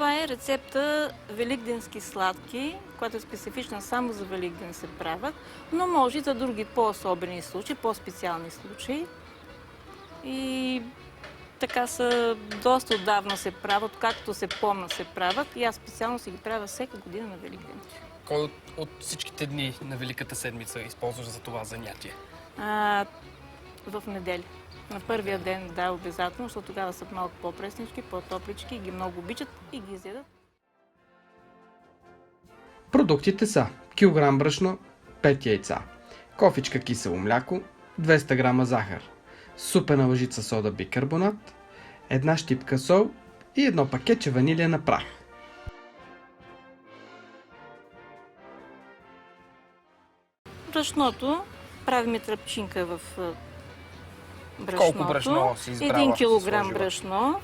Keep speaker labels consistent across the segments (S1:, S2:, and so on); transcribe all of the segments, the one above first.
S1: Това е рецепта великденски сладки, която е специфична само за Великден се правят, но може и за други по-особени случаи, по-специални случаи. И така са доста отдавна се правят, както се помня се правят. И аз специално си ги правя всяка година на Великден.
S2: Кой от всичките дни на Великата седмица използваш за това занятие?
S1: В неделя. На първия ден, да, обязателно, защото тогава са малко по-преснички, по-топлички, ги много обичат и ги изядат.
S3: Продуктите са килограм брашно, 5 яйца, кофичка кисело мляко, 200 грама захар, супена лъжица сода бикарбонат, една щипка сол и едно пакетче ванилия прах.
S1: Брашното, правим тръпчинка в брашното.
S2: Колко брашно си избрала?
S1: 1 килограм брашно.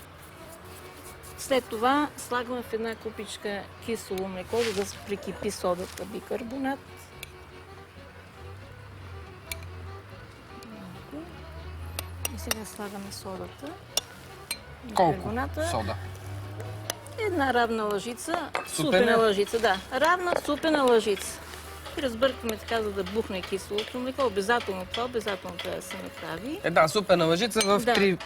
S1: След това слагаме в една купичка кисело млеко, за да се прикипи содата бикарбонат. И сега слагаме содата.
S2: Колко сода?
S1: Една равна лъжица. Супена лъжица, да. Равна супена лъжица. И разбъркваме така, за да бухне киселото млеко. Обязателно това, обязателно трябва да се направи.
S2: Една супена лъжица в 3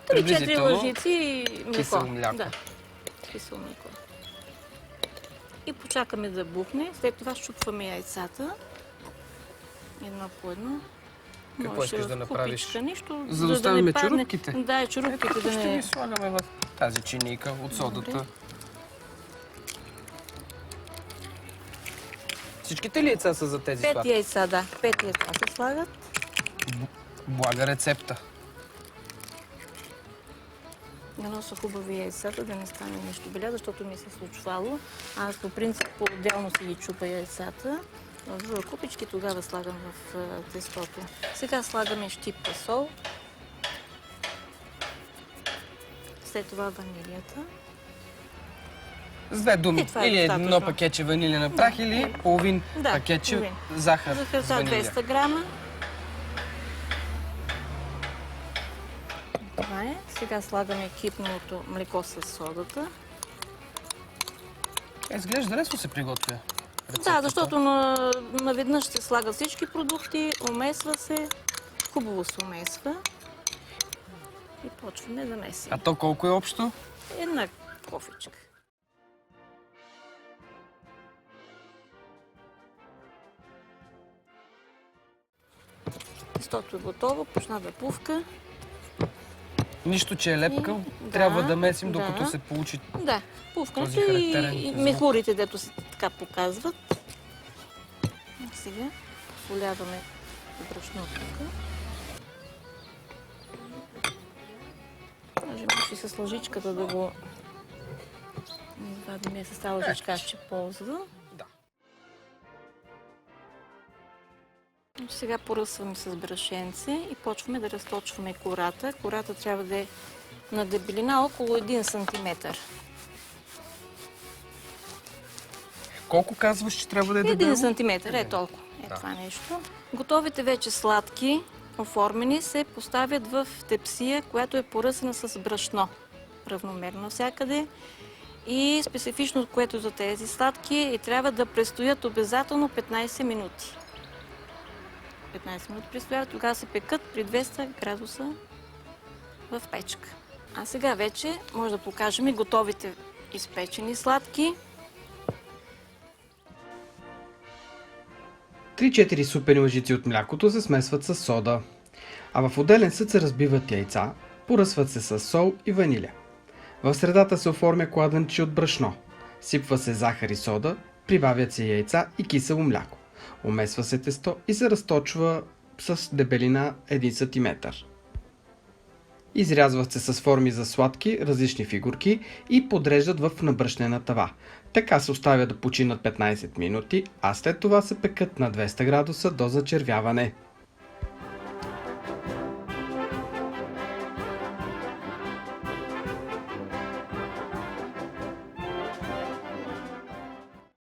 S1: 3-4 лъжици млеко.
S2: Кисело мляко.
S1: Да, кисело млеко. И почакаме да бухне. След това щупваме яйцата. Едно по едно.
S2: Какво искаш да направиш?
S1: Купичка, нищо,
S2: За да оставим
S1: падне.
S2: черупките?
S1: Да, черупките да
S2: Ще
S1: не...
S2: ги слагаме в тази чинийка от содата.
S1: Добре.
S2: Всичките ли яйца са за тези
S1: 5
S2: сладки?
S1: яйца, да. 5 яйца се слагат.
S2: Блага рецепта.
S1: Дано са хубави яйцата, да не стане нещо беля, защото ми се е случвало. Аз по принцип по-отделно си ги чупа яйцата. В купички тогава слагам в тестото. Сега слагаме щипка сол. След това ванилията.
S2: С две думи,
S1: това е
S2: или едно
S1: достатъчно.
S2: пакетче ванилия прах, или половин пакетче
S1: половин.
S2: захар с
S1: Захарта
S2: ванилия.
S1: 200 грама. Това е. Сега слагаме кипналото млеко с содата.
S2: Изглежда лесно се приготвя рецептата.
S1: Да, защото наведнъж се слагат всички продукти, умесва се, хубаво се умесва и почваме да месим.
S2: А то колко е общо?
S1: Една кофичка. Тестото е готово, почна да пувка.
S2: Нищо, че е лепкав,
S1: И-
S2: трябва
S1: да,
S2: да месим,
S1: да.
S2: докато се получи.
S1: Да, пувкането
S2: Този характерен
S1: и
S2: звук.
S1: мехурите, дето се така показват. Сега посоляваме брашното тук. Може и с лъжичката да го извадим с тази лъжичка, ще ползва.
S2: Да.
S1: Сега поръсваме с брашенце и почваме да разточваме кората. Кората трябва да е на дебелина около 1 см.
S2: Колко казваш, че трябва да е
S1: 1
S2: дебело?
S1: сантиметър, е толкова. Е това нещо. Готовите вече сладки, оформени, се поставят в тепсия, която е поръсена с брашно. Равномерно навсякъде. И специфично, което за тези сладки, и трябва да престоят обязателно 15 минути. 15 минути престояват, тогава се пекат при 200 градуса в печка. А сега вече може да покажем и готовите изпечени сладки.
S3: 3-4 супени лъжици от млякото се смесват с сода, а в отделен съд се разбиват яйца, поръсват се с сол и ванилия. В средата се оформя кладенче от брашно, сипва се захар и сода, прибавят се яйца и кисело мляко. Умесва се тесто и се разточва с дебелина 1 см. Изрязват се с форми за сладки, различни фигурки и подреждат в набръшнена тава. Така се оставя да починат 15 минути, а след това се пекат на 200 градуса до зачервяване.